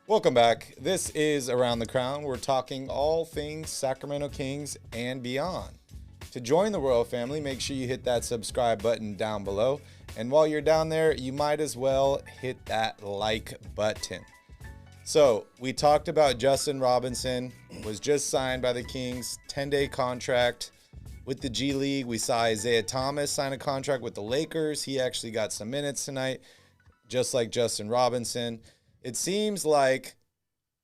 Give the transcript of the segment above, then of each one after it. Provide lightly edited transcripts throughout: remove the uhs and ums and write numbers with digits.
Welcome back. This is Around the Crown. We're talking all things Sacramento Kings and beyond. To join the Royal family, make sure you hit that subscribe button down below. And while you're down there, you might as well hit that like button. So we talked about Justin Robinson, was just signed by the Kings, 10-day contract with the G League. We saw Isaiah Thomas sign a contract with the Lakers. He actually got some minutes tonight, just like Justin Robinson. It seems like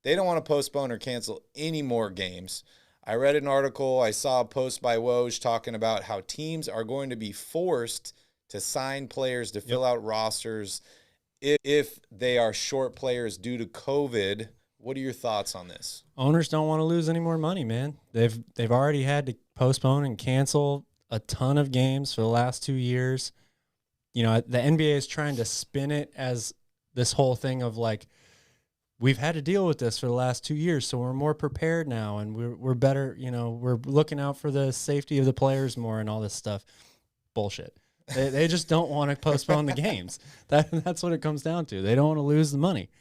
they don't want to postpone or cancel any more games. I read an article, I saw a post by Woj talking about how teams are going to be forced to sign players to fill out rosters if they are short players due to COVID. What are your thoughts on this? Owners don't want to lose any more money, man. They've already had to postpone and cancel a ton of games for the last 2 years. You know, the NBA is trying to spin it as this whole thing of like, we've had to deal with this for the last 2 years, so we're more prepared now, and we're better. You know, we're looking out for the safety of the players more and all this stuff. Bullshit. They just don't want to postpone the games. That's what it comes down to. They don't want to lose the money.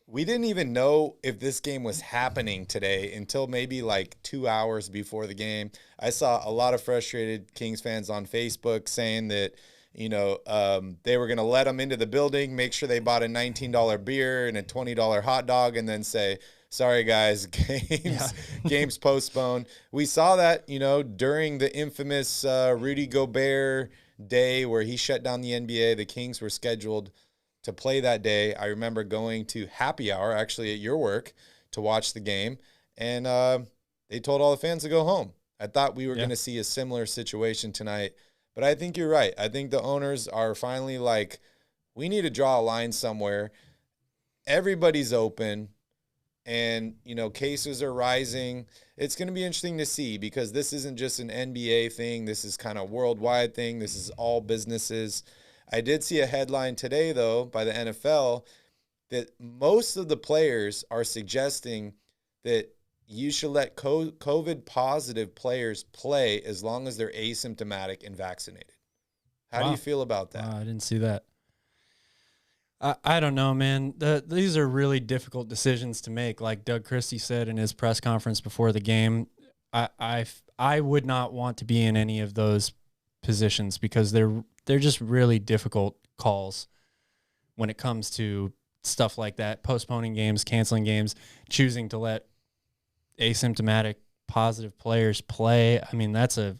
We didn't even know if this game was happening today until maybe like 2 hours before the game. I saw a lot of frustrated Kings fans on Facebook saying that, you know, they were going to let them into the building, make sure they bought a $19 beer and a $20 hot dog, and then say, sorry, guys, games postponed. We saw that, you know, during the infamous Rudy Gobert day where he shut down the NBA. The Kings were scheduled to play that day. I remember going to happy hour, actually at your work, to watch the game, and they told all the fans to go home. I thought we were going to see a similar situation tonight. But I think you're right. I think the owners are finally like, we need to draw a line somewhere. Everybody's open, and, you know, cases are rising. It's going to be interesting to see because this isn't just an NBA thing. This is kind of worldwide thing. This is all businesses. I did see a headline today, though, by the NFL that most of the players are suggesting that you should let COVID-positive players play as long as they're asymptomatic and vaccinated. How do you feel about that? I didn't see that. I don't know, man. These are really difficult decisions to make. Like Doug Christie said in his press conference before the game, I would not want to be in any of those positions because they're just really difficult calls when it comes to stuff like that, postponing games, canceling games, choosing to let asymptomatic positive players play. I mean, that's a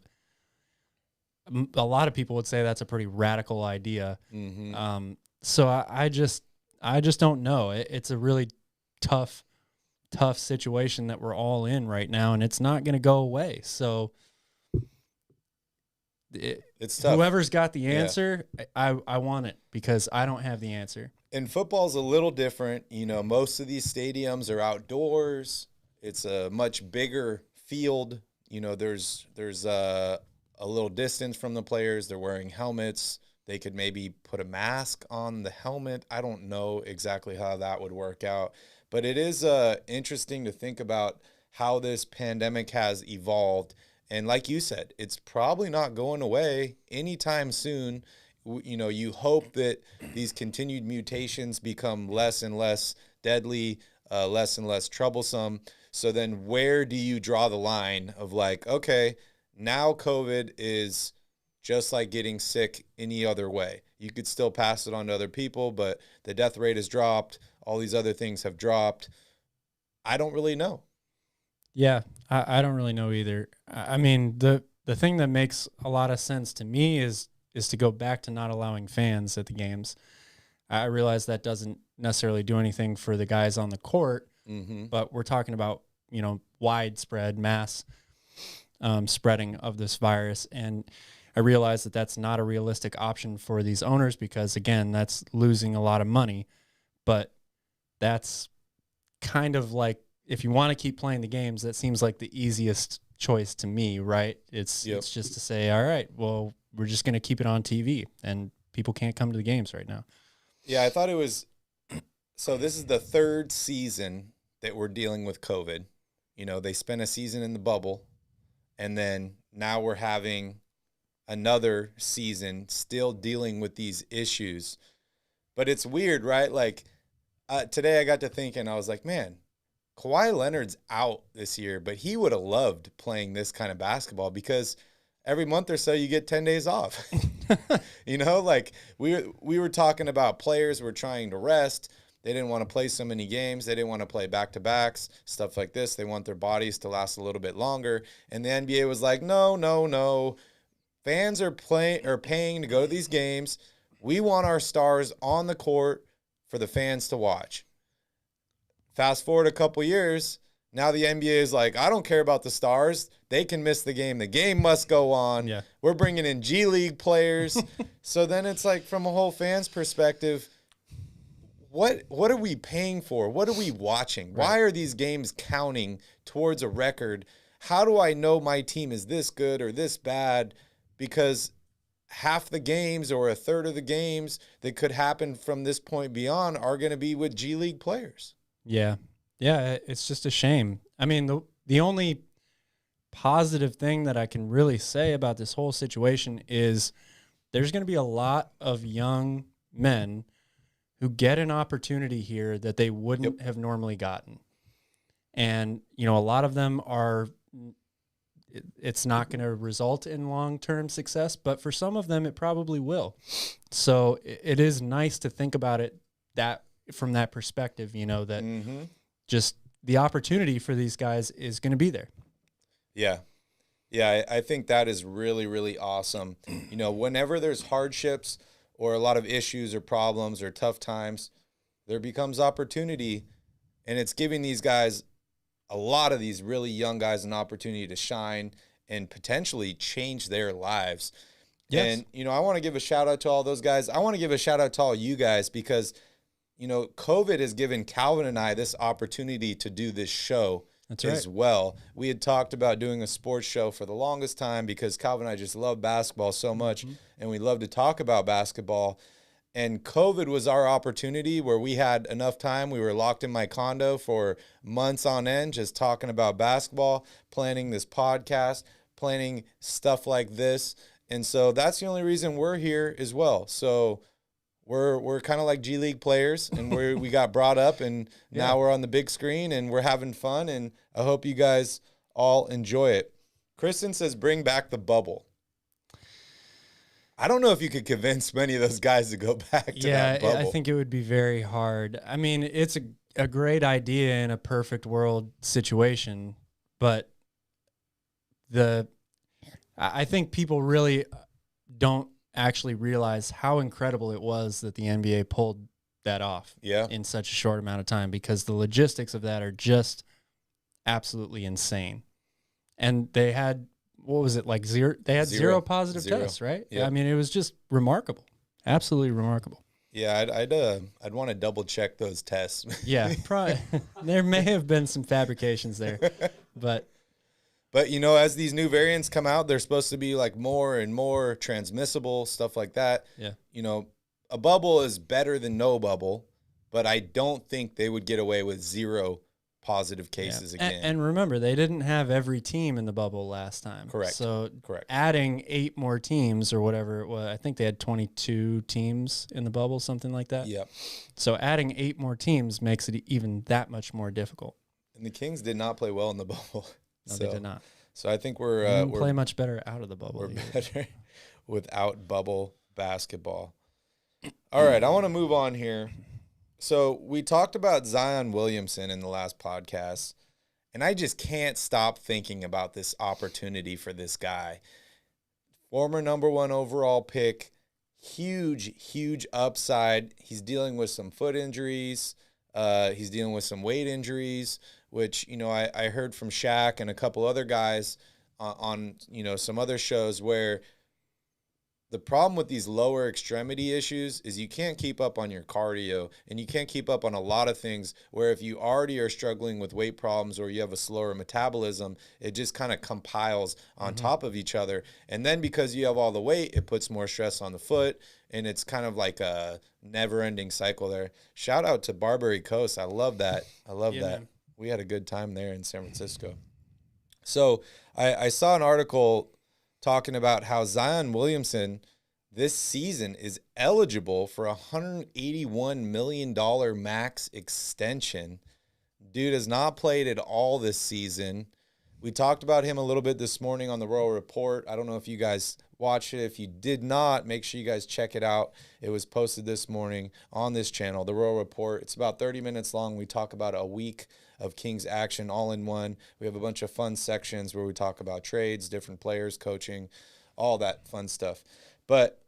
lot of people would say that's a pretty radical idea. Mm-hmm. So I just don't know. It's a really tough situation that we're all in right now, and it's not going to go away. So it's tough. Whoever's got the answer, I want it because I don't have the answer. And football's a little different. You know, most of these stadiums are outdoors. It's a much bigger field. You know, there's a little distance from the players. They're wearing helmets. They could maybe put a mask on the helmet. I don't know exactly how that would work out. But it is interesting to think about how this pandemic has evolved. And like you said, it's probably not going away anytime soon. You know, you hope that these continued mutations become less and less deadly, less and less troublesome. So then where do you draw the line of like, okay, now COVID is just like getting sick any other way. You could still pass it on to other people, but the death rate has dropped. All these other things have dropped. I don't really know. Yeah, I don't really know either. I mean, the thing that makes a lot of sense to me is to go back to not allowing fans at the games. I realize that doesn't necessarily do anything for the guys on the court, but we're talking about, you know, widespread mass spreading of this virus. And I realize that that's not a realistic option for these owners because, again, that's losing a lot of money. But that's kind of like, if you want to keep playing the games, that seems like the easiest choice to me, right? It's just to say, all right, well, we're just going to keep it on TV, and people can't come to the games right now. Yeah, I thought it was – so this is the third season that we're dealing with COVID. You know, they spent a season in the bubble, and then now we're having – another season still dealing with these issues. But it's weird, right? Like, today I got to thinking, I was like, man, Kawhi Leonard's out this year, but he would have loved playing this kind of basketball because every month or so you get 10 days off. Like we were talking about players were trying to rest. They didn't want to play so many games. They didn't want to play back-to-backs, stuff like this. They want their bodies to last a little bit longer. And the NBA was like, no. Fans are paying to go to these games. We want our stars on the court for the fans to watch. Fast forward a couple years, now the NBA is like, I don't care about the stars. They can miss the game. The game must go on. Yeah. We're bringing in G League players. So then it's like, from a whole fan's perspective, what are we paying for? What are we watching? Right. Why are these games counting towards a record? How do I know my team is this good or this bad? Because half the games or a third of the games that could happen from this point beyond are going to be with G League players. Yeah. Yeah, it's just a shame. I mean, the only positive thing that I can really say about this whole situation is there's going to be a lot of young men who get an opportunity here that they wouldn't have normally gotten. And, a lot of them it's not going to result in long-term success, but for some of them, it probably will. So it is nice to think about it from that perspective, that just the opportunity for these guys is going to be there. Yeah. Yeah, I think that is really, really awesome. Whenever there's hardships or a lot of issues or problems or tough times, there becomes opportunity, and it's giving these guys, a lot of these really young guys, an opportunity to shine and potentially change their lives. Yes. And, I want to give a shout out to all those guys. I want to give a shout out to all you guys because, COVID has given Calvin and I this opportunity to do this show. That's right. As well. We had talked about doing a sports show for the longest time because Calvin and I just love basketball so much, and we love to talk about basketball. And COVID was our opportunity where we had enough time. We were locked in my condo for months on end, just talking about basketball, planning this podcast, planning stuff like this. And so that's the only reason we're here as well. So we're kind of like G League players, and we got brought up, and now we're on the big screen, and we're having fun, and I hope you guys all enjoy it. Kristen says, bring back the bubble. I don't know if you could convince many of those guys to go back to that bubble. Yeah, I think it would be very hard. I mean, it's a great idea in a perfect world situation, but I think people really don't actually realize how incredible it was that the NBA pulled that off in such a short amount of time, because the logistics of that are just absolutely insane. And they had, what was it, like zero? They had zero positive tests, right? Yep. I mean, it was just remarkable, absolutely remarkable. Yeah, I'd want to double check those tests. Yeah, probably. There may have been some fabrications there, but as these new variants come out, they're supposed to be like more and more transmissible, stuff like that. Yeah. A bubble is better than no bubble, but I don't think they would get away with zero positive cases again. And remember, they didn't have every team in the bubble last time. Correct. So Correct. Adding 8 more teams or whatever it was, I think they had 22 teams in the bubble, something like that. Yep. So adding 8 more teams makes it even that much more difficult. And the Kings did not play well in the bubble. No, they did not. So I think we're play much better out of the bubble. We're better without bubble basketball. All right, I want to move on here. So we talked about Zion Williamson in the last podcast, and I just can't stop thinking about this opportunity for this guy. Former number 1 overall pick, huge upside. He's dealing with some foot injuries. He's dealing with some weight injuries, which, I heard from Shaq and a couple other guys on some other shows where the problem with these lower extremity issues is you can't keep up on your cardio, and you can't keep up on a lot of things where if you already are struggling with weight problems or you have a slower metabolism, it just kind of compiles on top of each other. And then because you have all the weight, it puts more stress on the foot, and it's kind of like a never-ending cycle there. Shout out to Barbary Coast. I love that. I love that. Man. We had a good time there in San Francisco. So I saw an article talking about how Zion Williamson, this season is eligible for a $181 million max extension. Dude has not played at all this season. We talked about him a little bit this morning on the Royal Report. I don't know if you guys watched it. If you did not, make sure you guys check it out. It was posted this morning on this channel, the Royal Report. It's about 30 minutes long. We talk about a week of Kings action all in one. We have a bunch of fun sections where we talk about trades, different players, coaching, all that fun stuff. But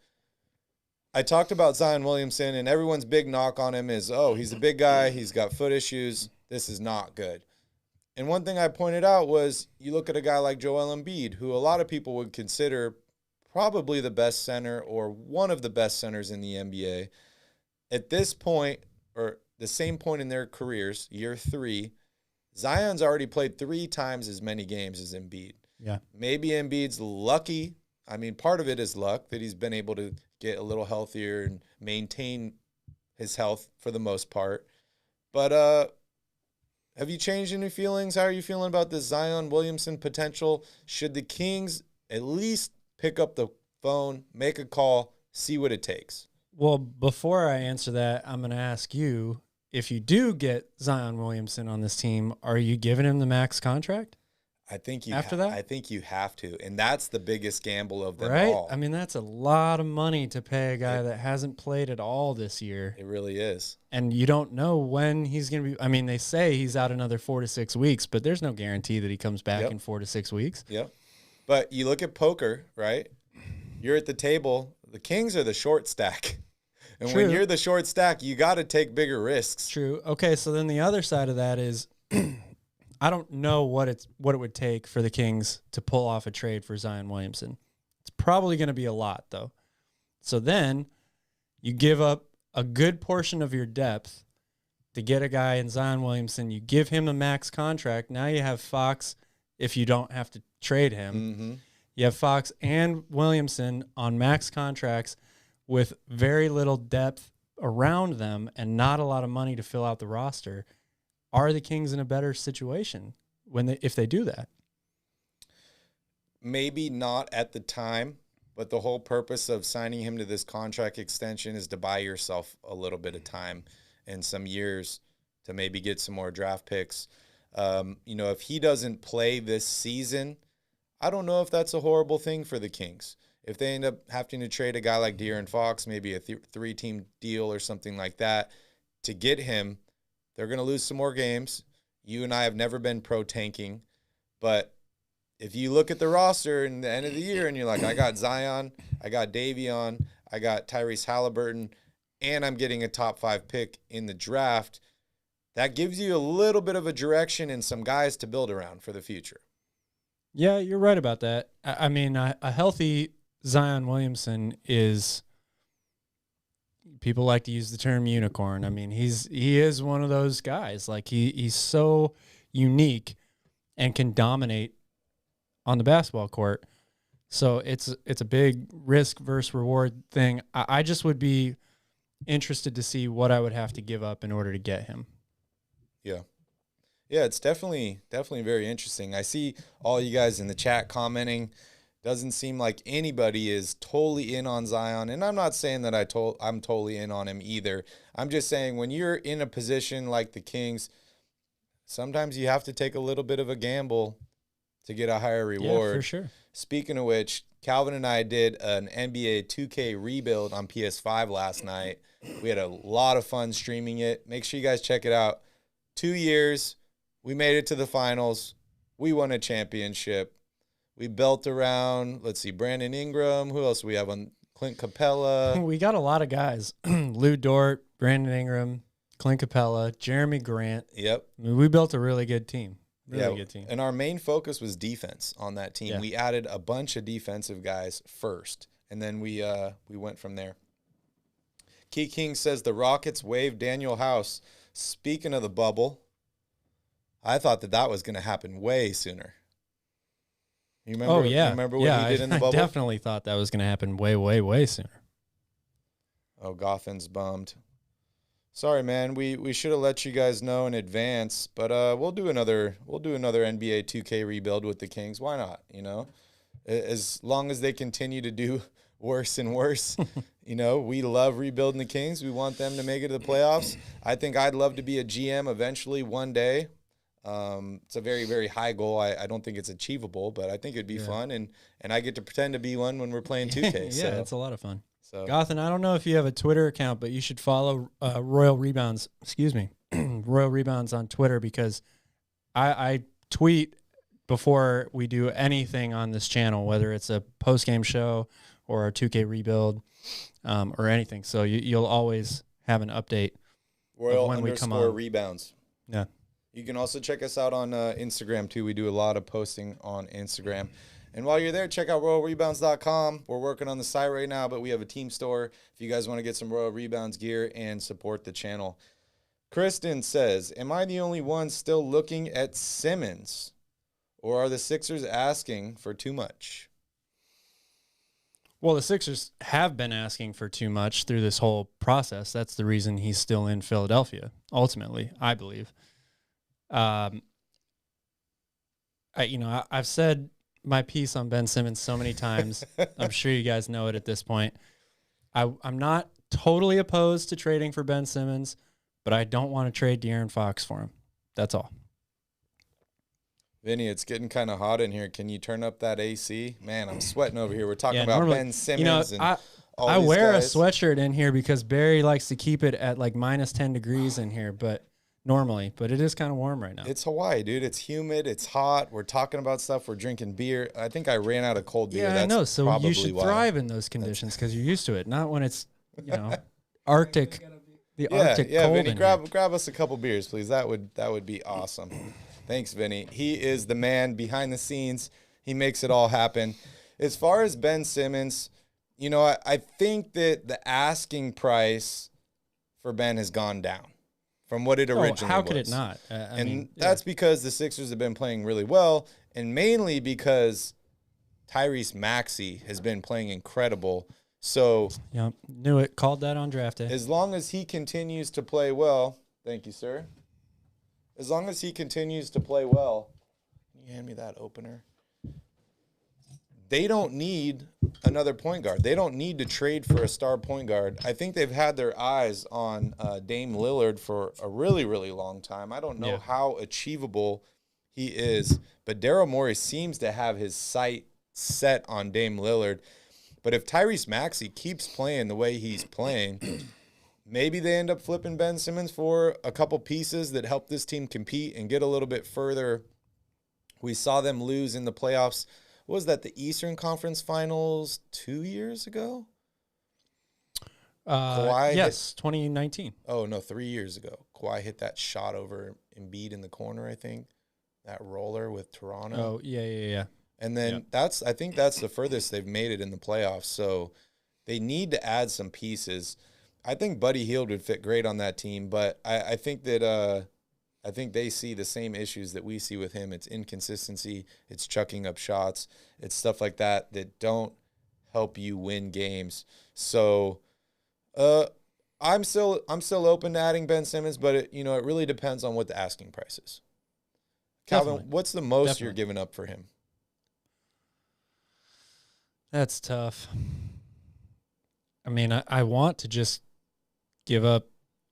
I talked about Zion Williamson, and everyone's big knock on him is, oh, he's a big guy. He's got foot issues. This is not good. And one thing I pointed out was you look at a guy like Joel Embiid, who a lot of people would consider probably the best center or one of the best centers in the NBA. At this point, or the same point in their careers, year 3, Zion's already played 3 times as many games as Embiid. Yeah. Maybe Embiid's lucky. I mean, part of it is luck that he's been able to get a little healthier and maintain his health for the most part. But have you changed any feelings? How are you feeling about this Zion Williamson potential? Should the Kings at least pick up the phone, make a call, see what it takes? Well, before I answer that, I'm going to ask you, if you do get Zion Williamson on this team, are you giving him the max contract? I think you after that? I think you have to, and that's the biggest gamble of them right? all. I mean, that's a lot of money to pay a guy that hasn't played at all this year. It really is. And you don't know when he's going to be. I mean, they say he's out another 4 to 6 weeks, but there's no guarantee that he comes back in 4 to 6 weeks. Yep. But you look at poker, right? You're at the table. The Kings are the short stack. And True. when you're the short stack, you got to take bigger risks. True. Okay, so then the other side of that is I don't know what it would take for the Kings to pull off a trade for Zion Williamson. It's probably going to be a lot, though. So then you give up a good portion of your depth to get a guy in Zion Williamson. You give him a max contract. Now you have Fox if you don't have to trade him. Mm-hmm. You have Fox and Williamson on max contracts with very little depth around them and not a lot of money to fill out the roster. Are the Kings in a better situation if they do that? Maybe not at the time, but the whole purpose of signing him to this contract extension is to buy yourself a little bit of time and some years to maybe get some more draft picks. If he doesn't play this season, I don't know if that's a horrible thing for the Kings. If they end up having to trade a guy like De'Aaron Fox, maybe a 3-team deal or something like that, to get him, they're going to lose some more games. You and I have never been pro-tanking, but if you look at the roster in the end of the year and you're like, I got Zion, I got Davion, I got Tyrese Haliburton, and I'm getting a top 5 pick in the draft, that gives you a little bit of a direction and some guys to build around for the future. Yeah, you're right about that. I mean, a healthy Zion Williamson is, people like to use the term unicorn. I mean, he is one of those guys. Like he's so unique and can dominate on the basketball court. So it's a big risk versus reward thing. I just would be interested to see what I would have to give up in order to get him. Yeah. Yeah, it's definitely very interesting. I see all you guys in the chat commenting. Doesn't seem like anybody is totally in on Zion. And I'm not saying that I'm totally in on him either. I'm just saying when you're in a position like the Kings, sometimes you have to take a little bit of a gamble to get a higher reward. Yeah, for sure. Speaking of which, Calvin and I did an NBA 2K rebuild on PS5 last night. We had a lot of fun streaming it. Make sure you guys check it out. 2 years, we made it to the finals. We won a championship. We built around, Brandon Ingram. Who else do we have on? Clint Capella. We got a lot of guys. Lou Dort, Brandon Ingram, Clint Capella, Jeremy Grant. Yep. I mean, we built a really good team. Really good team. And our main focus was defense on that team. Yeah. We added a bunch of defensive guys first, and then we went from there. Key King says the Rockets waived Daniel House. Speaking of the bubble, I thought that was going to happen way sooner. You remember? Oh, yeah. You remember what he did in the bubble? I definitely thought that was going to happen way, way, way sooner. Oh, Gotham's bummed. Sorry, man. We should have let you guys know in advance, but we'll do another NBA 2K rebuild with the Kings. Why not? As long as they continue to do worse and worse. We love rebuilding the Kings. We want them to make it to the playoffs. I think I'd love to be a GM eventually one day. It's a very, very high goal. I don't think it's achievable, but I think it'd be fun, and I get to pretend to be one when we're playing 2K. Yeah, it's a lot of fun. So Gothan, I don't know if you have a Twitter account, but you should follow Royal Rebounds. Excuse me, Royal Rebounds on Twitter, because I tweet before we do anything on this channel, whether it's a post-game show or a 2K rebuild or anything. So you'll always have an update. Royal when we come on. Rebounds. Yeah. You can also check us out on Instagram, too. We do a lot of posting on Instagram. And while you're there, check out RoyalRebounds.com. We're working on the site right now, but we have a team store if you guys want to get some Royal Rebounds gear and support the channel. Kristen says, am I the only one still looking at Simmons? Or are the Sixers asking for too much? Well, the Sixers have been asking for too much through this whole process. That's the reason he's still in Philadelphia, ultimately, I believe. I've said my piece on Ben Simmons so many times. I'm sure you guys know it at this point. I'm not totally opposed to trading for Ben Simmons, but I don't want to trade De'Aaron Fox for him. That's all. Vinny, it's getting kind of hot in here. Can you turn up that AC? Man, I'm sweating over here. We're talking about Ben Simmons and all I these wear guys. a sweatshirt in here because Barry likes to keep it at like minus 10 degrees in here, but it is kind of warm right now. It's Hawaii, dude. It's humid. It's hot. We're talking about stuff. We're drinking beer. I think I ran out of cold beer. Yeah, I know. So probably you should why. thrive in those conditions because you're used to it, not when it's, Arctic. Arctic yeah, cold. Vinny, in grab us a couple beers, please. That would be awesome. Thanks, Vinny. He is the man behind the scenes. He makes it all happen. As far as Ben Simmons, I think that the asking price for Ben has gone down from what it originally was. How could it not? That's because the Sixers have been playing really well, and mainly because Tyrese Maxey has been playing incredible. So, yep, knew it. Called that on draft day. As long as he continues to play well, thank you, sir. As long as he continues to play well, can you hand me that opener? They don't need another point guard. They don't need to trade for a star point guard. I think they've had their eyes on Dame Lillard for a really, really long time. I don't know how achievable he is, but Daryl Morey seems to have his sight set on Dame Lillard. But if Tyrese Maxey keeps playing the way he's playing, maybe they end up flipping Ben Simmons for a couple pieces that help this team compete and get a little bit further. We saw them lose in the playoffs. What was that, the Eastern Conference Finals 2 years ago? Yes, 2019. Oh, no, 3 years ago. Kawhi hit that shot over Embiid in the corner, I think. That roller with Toronto. Oh, yeah. And then I think that's the furthest they've made it in the playoffs. So they need to add some pieces. I think Buddy Hield would fit great on that team, but I think that I think they see the same issues that we see with him. It's inconsistency. It's chucking up shots. It's stuff like that don't help you win games. So I'm still open to adding Ben Simmons, but it really depends on what the asking price is. Calvin, Definitely. what's the most you're giving up for him? That's tough. I mean, I want to just give up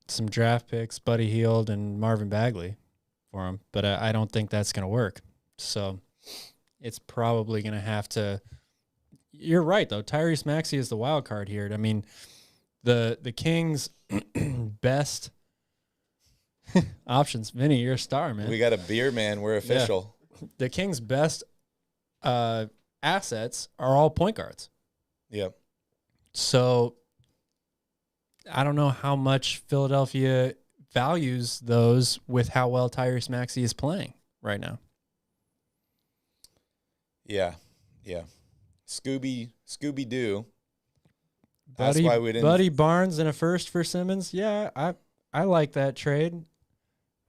some draft picks, Buddy Hield and Marvin Bagley for him, but I don't think that's going to work. So it's probably going to have to. You're right, though. Tyrese Maxey is the wild card here. I mean, the Kings' best options. Vinny, you're a star, man. We got a beer, man. We're official. Yeah. The Kings' best assets are all point guards. Yep. So I don't know how much Philadelphia values those with how well Tyrese Maxey is playing right now. Yeah. Scooby-Doo. That's why we didn't. Buddy Barnes and a first for Simmons. Yeah, I like that trade.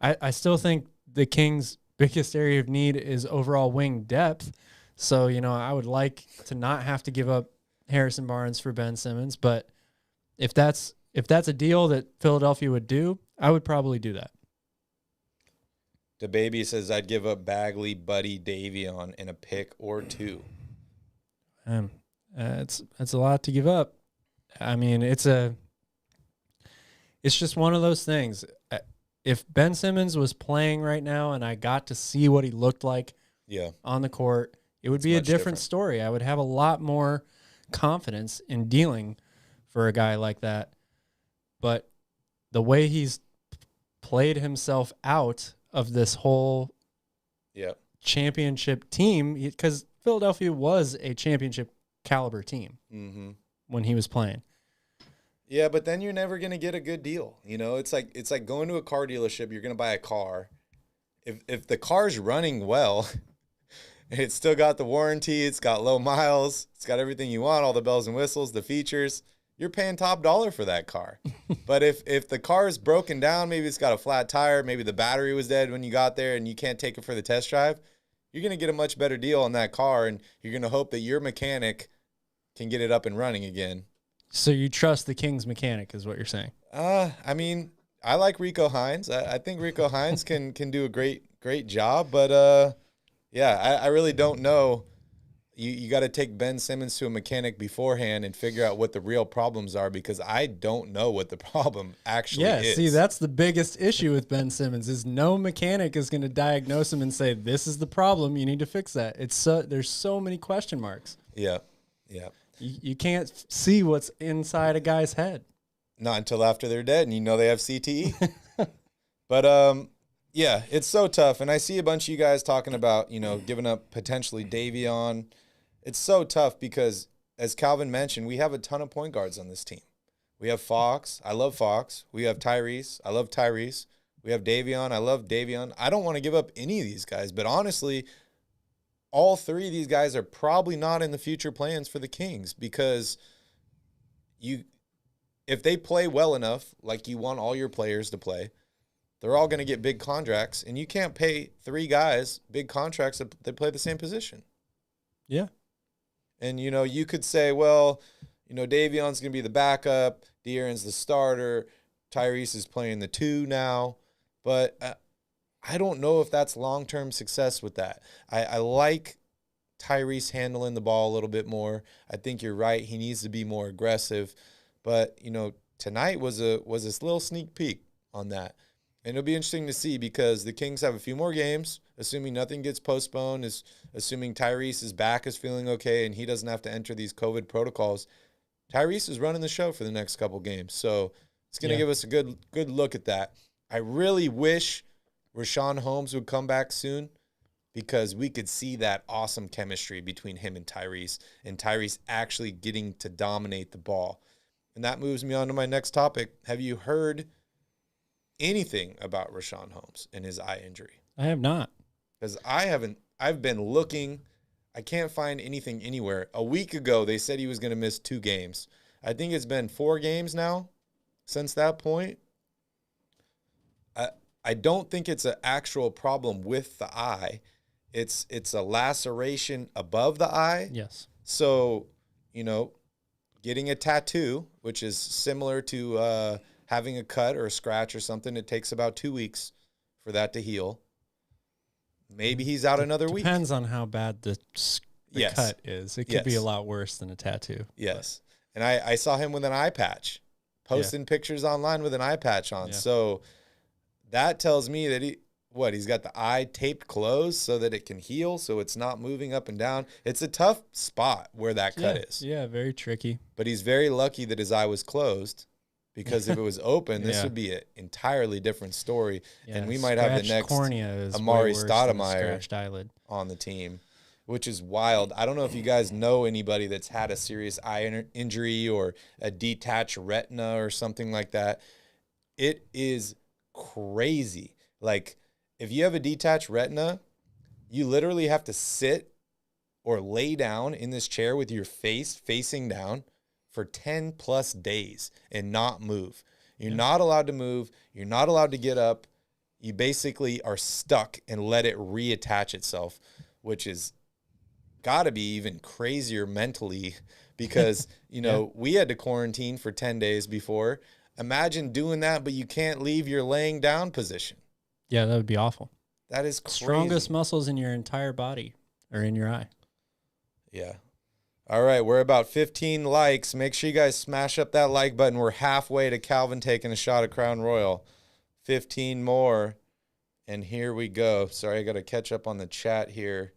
I still think the Kings' biggest area of need is overall wing depth. So, I would like to not have to give up Harrison Barnes for Ben Simmons, but if that's a deal that Philadelphia would do, I would probably do that. The baby says I'd give up Bagley, Buddy, Davion, and a pick or two. It's a lot to give up. I mean, it's just one of those things. If Ben Simmons was playing right now and I got to see what he looked like on the court, it would be a different story. I would have a lot more confidence in dealing for a guy like that. But the way he's played himself out of this whole championship team, because Philadelphia was a championship caliber team when he was playing. Yeah, but then you're never going to get a good deal. You know, it's like going to a car dealership. You're going to buy a car. If the car's running well, it's still got the warranty, it's got low miles, it's got everything you want, all the bells and whistles, the features, you're paying top dollar for that car. But if the car is broken down, maybe it's got a flat tire, maybe the battery was dead when you got there and you can't take it for the test drive, you're going to get a much better deal on that car, and you're going to hope that your mechanic can get it up and running again. So you trust the Kings mechanic is what you're saying? I mean, I like Rico Hines. I think Rico Hines can do a great job, but I really don't know. You got to take Ben Simmons to a mechanic beforehand and figure out what the real problems are, because I don't know what the problem actually is. Yeah, see, that's the biggest issue with Ben Simmons is no mechanic is going to diagnose him and say, this is the problem, you need to fix that. There's so many question marks. Yeah. You can't see what's inside a guy's head. Not until after they're dead and you know they have CTE. But, it's so tough. And I see a bunch of you guys talking about, giving up potentially Davion. It's so tough because, as Calvin mentioned, we have a ton of point guards on this team. We have Fox. I love Fox. We have Tyrese. I love Tyrese. We have Davion. I love Davion. I don't want to give up any of these guys, but honestly, all three of these guys are probably not in the future plans for the Kings, because if they play well enough, like you want all your players to play, they're all going to get big contracts, and you can't pay three guys big contracts that play the same position. Yeah. And, you could say, well, Davion's going to be the backup, De'Aaron's the starter, Tyrese is playing the 2 now, but I don't know if that's long-term success with that. I like Tyrese handling the ball a little bit more. I think you're right. He needs to be more aggressive. But, tonight was a little sneak peek on that. And it'll be interesting to see, because the Kings have a few more games, assuming nothing gets postponed, assuming Tyrese's back is feeling okay and he doesn't have to enter these COVID protocols. Tyrese is running the show for the next couple games. So it's going to give us a good look at that. I really wish Rashaan Holmes would come back soon, because we could see that awesome chemistry between him and Tyrese actually getting to dominate the ball. And that moves me on to my next topic. Have you heard anything about Rashaan Holmes and his eye injury? I have not. Because I've been looking. I can't find anything anywhere. A week ago, they said he was going to miss 2 games. I think it's been 4 games now since that point. I don't think it's an actual problem with the eye. It's a laceration above the eye. Yes. So, getting a tattoo, which is similar to having a cut or a scratch or something, it takes about 2 weeks for that to heal. Maybe he's out another week. Depends on how bad the cut is. It could be a lot worse than a tattoo. Yes. And I saw him with an eye patch, posting pictures online with an eye patch on. Yeah. So that tells me that he's got the eye taped closed so that it can heal, so it's not moving up and down. It's a tough spot where that cut is. Yeah, very tricky. But he's very lucky that his eye was closed, because if it was open, this would be an entirely different story, and we might have the next Amari Stoudemire on the team, which is wild. I don't know if you guys know anybody that's had a serious eye injury or a detached retina or something like that. It is crazy. Like, if you have a detached retina, you literally have to sit or lay down in this chair with your face facing down for 10 plus days and not move. You're not allowed to move. You're not allowed to get up. You basically are stuck and let it reattach itself, which is got to be even crazier mentally, because, we had to quarantine for 10 days before. Imagine doing that, but you can't leave your laying down position. Yeah, that would be awful. That is crazy. Strongest muscles in your entire body are in your eye. Yeah. All right, we're about 15 likes. Make sure you guys smash up that like button. We're halfway to Calvin taking a shot at Crown Royal. 15 more, and here we go. Sorry, I got to catch up on the chat here.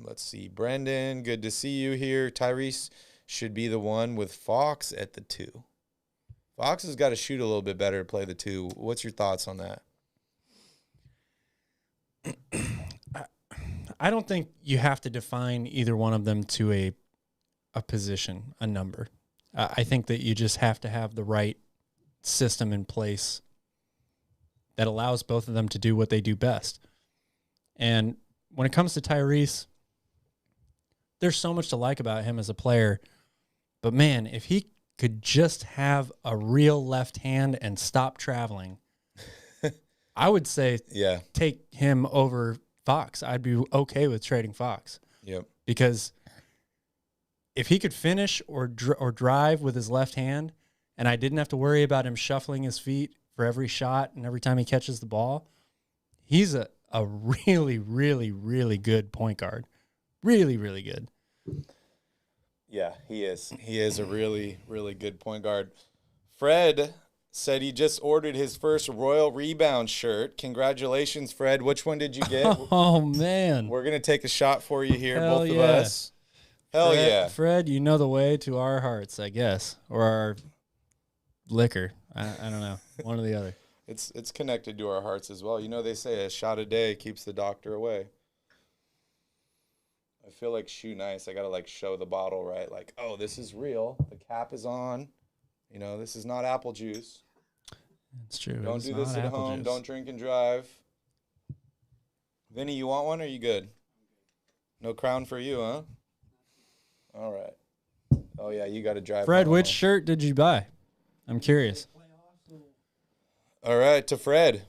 Let's see. Brendan, good to see you here. Tyrese should be the one with Fox at the 2. Fox has got to shoot a little bit better to play the 2. What's your thoughts on that? I don't think you have to define either one of them to a position, a number. I think that you just have to have the right system in place that allows both of them to do what they do best. And when it comes to Tyrese, there's so much to like about him as a player. But, man, if he could just have a real left hand and stop traveling, I would say take him over Fox. I'd be okay with trading Fox. Yep. Because if he could finish or drive with his left hand, and I didn't have to worry about him shuffling his feet for every shot and every time he catches the ball, he's a really, really, really good point guard. Really, really good. Yeah, he is. He is a really, really good point guard. Fred said he just ordered his first Royal Rebounds shirt. Congratulations, Fred. Which one did you get? Oh, man. We're going to take a shot for you here, Hell both yeah. of us. Hell Fred, yeah. Fred, you know the way to our hearts, I guess, or our liquor. I don't know. One or the other. It's connected to our hearts as well. You know, they say a shot a day keeps the doctor away. I feel like shoe nice. I got to like show the bottle, right? Like, oh, this is real. The cap is on. You know, this is not apple juice. It's true. Don't do this at home. Juice. Don't drink and drive. Vinny, you want one or are you good? No Crown for you, huh? All right. Oh, yeah, you got to drive. Fred, which shirt did you buy? I'm curious. All right, to Fred.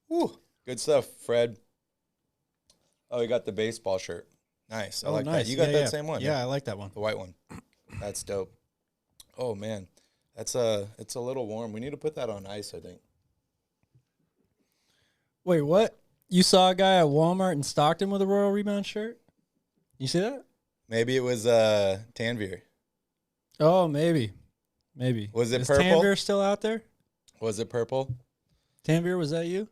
Woo. Good stuff, Fred. Oh, you got the baseball shirt. Nice. I like that. You got that same one? Yeah, I like that one. The white one. That's dope. Oh, man. It's a little warm. We need to put that on ice, I think. Wait, what? You saw a guy at Walmart in Stockton with a Royal Rebound shirt? You see that? Maybe it was Tanvir. Oh, maybe. Was it Is purple? Tanvir still out there? Was it purple? Tanvir, was that you?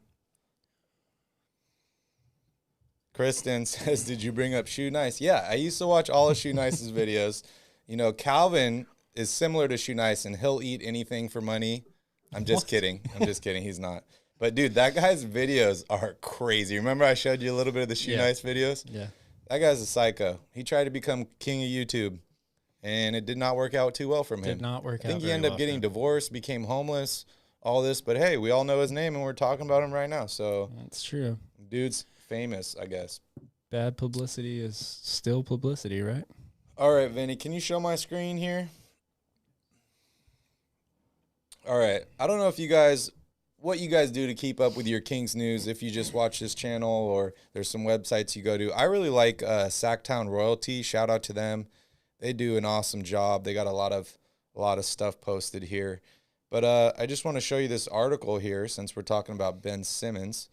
Kristen says, did you bring up Shoe Nice? Yeah, I used to watch all of Shoe Nice's videos. You know, Calvin is similar to Shoe Nice, and he'll eat anything for money. I'm just kidding. He's not. But, dude, that guy's videos are crazy. Remember I showed you a little bit of the Shoe Nice videos? Yeah. That guy's a psycho. He tried to become king of YouTube, and it did not work out too well for him. Did not work out. I think he ended up getting divorced, became homeless, all this. But, hey, we all know his name, and we're talking about him right now. So that's true. Dude's famous, I guess. Bad publicity is still publicity, right? All right, Vinny, can you show my screen here? All right. I don't know if what you guys do to keep up with your Kings news, if you just watch this channel or there's some websites you go to. I really like Sacktown Royalty. Shout out to them. They do an awesome job. They got a lot of stuff posted here. But I just want to show you this article here since we're talking about Ben Simmons.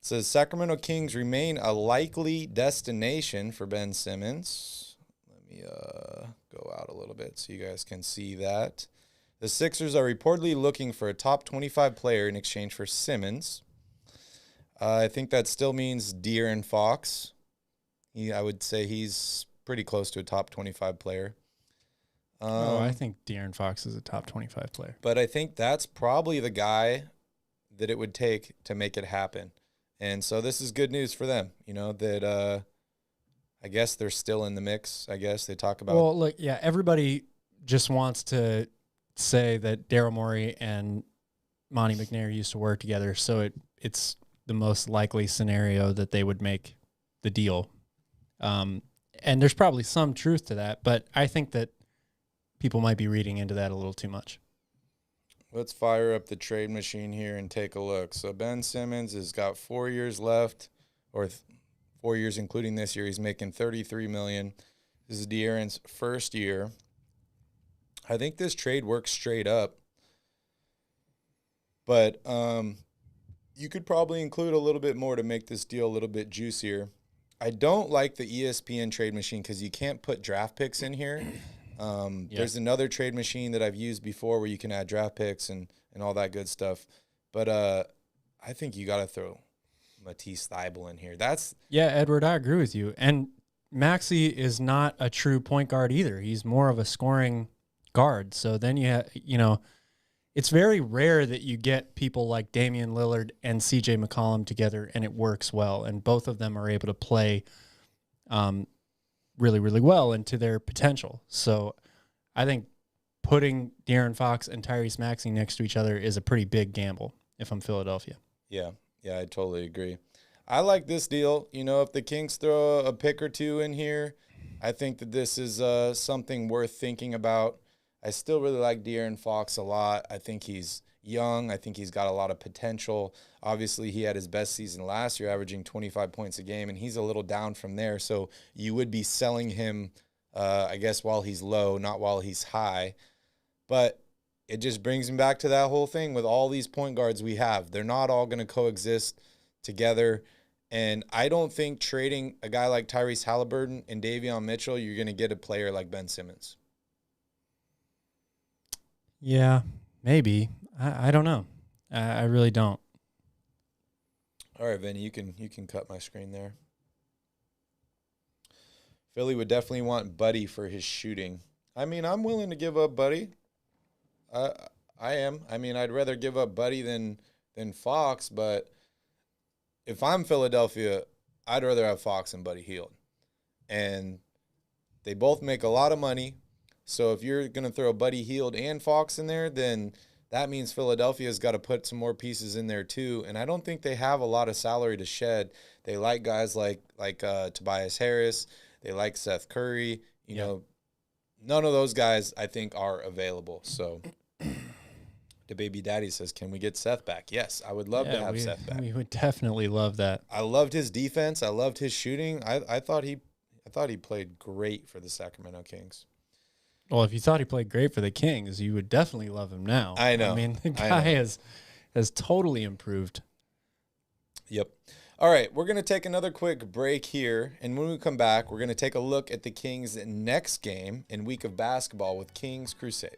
It says Sacramento Kings remain a likely destination for Ben Simmons. Let me go out a little bit so you guys can see that. The Sixers are reportedly looking for a top 25 player in exchange for Simmons. I think that still means De'Aaron Fox. I would say he's pretty close to a top 25 player. I think De'Aaron Fox is a top 25 player. But I think that's probably the guy that it would take to make it happen. And so this is good news for them, you know, that I guess they're still in the mix. I guess they talk about. Well, look, yeah, everybody just wants to say that Daryl Morey and Monty McNair used to work together, so it's the most likely scenario that they would make the deal. And there's probably some truth to that, but I think that people might be reading into that a little too much. Let's fire up the trade machine here and take a look. So Ben Simmons has got 4 years left, or 4 years including this year. He's making $33 million. This is De'Aaron's first year. I think this trade works straight up. But you could probably include a little bit more to make this deal a little bit juicier. I don't like the ESPN trade machine because you can't put draft picks in here. There's another trade machine that I've used before where you can add draft picks and all that good stuff. But I think you got to throw Matisse Thybulle in here. Edward, I agree with you. And Maxey is not a true point guard either. He's more of a scoring guard. So then it's very rare that you get people like Damian Lillard and CJ McCollum together and it works well. And both of them are able to play really, really well into their potential. So I think putting De'Aaron Fox and Tyrese Maxey next to each other is a pretty big gamble if I'm Philadelphia. Yeah, I totally agree. I like this deal. If the Kings throw a pick or two in here, I think that this is something worth thinking about. I still really like De'Aaron Fox a lot. I think he's young. I think he's got a lot of potential. Obviously, he had his best season last year, averaging 25 points a game, and he's a little down from there. So you would be selling him, I guess, while he's low, not while he's high. But it just brings me back to that whole thing with all these point guards we have. They're not all going to coexist together. And I don't think trading a guy like Tyrese Haliburton and Davion Mitchell, you're going to get a player like Ben Simmons. Yeah, maybe. I don't know. I really don't. All right, Vinny, you can cut my screen there. Philly would definitely want Buddy for his shooting. I mean, I'm willing to give up Buddy. I am. I mean, I'd rather give up Buddy than Fox, but if I'm Philadelphia, I'd rather have Fox and Buddy Hield. And they both make a lot of money. So if you're going to throw Buddy Hield and Fox in there, then that means Philadelphia's got to put some more pieces in there too. And I don't think they have a lot of salary to shed. They like guys like Tobias Harris. They like Seth Curry. You know, none of those guys I think are available. So the baby daddy says, can we get Seth back? Yes, I would love to have Seth back. We would definitely love that. I loved his defense. I loved his shooting. I thought he played great for the Sacramento Kings. Well, if you thought he played great for the Kings, you would definitely love him now. I know. I mean, the guy has totally improved. Yep. All right, we're going to take another quick break here, and when we come back, we're going to take a look at the Kings' next game in week of basketball with Kings Crusade.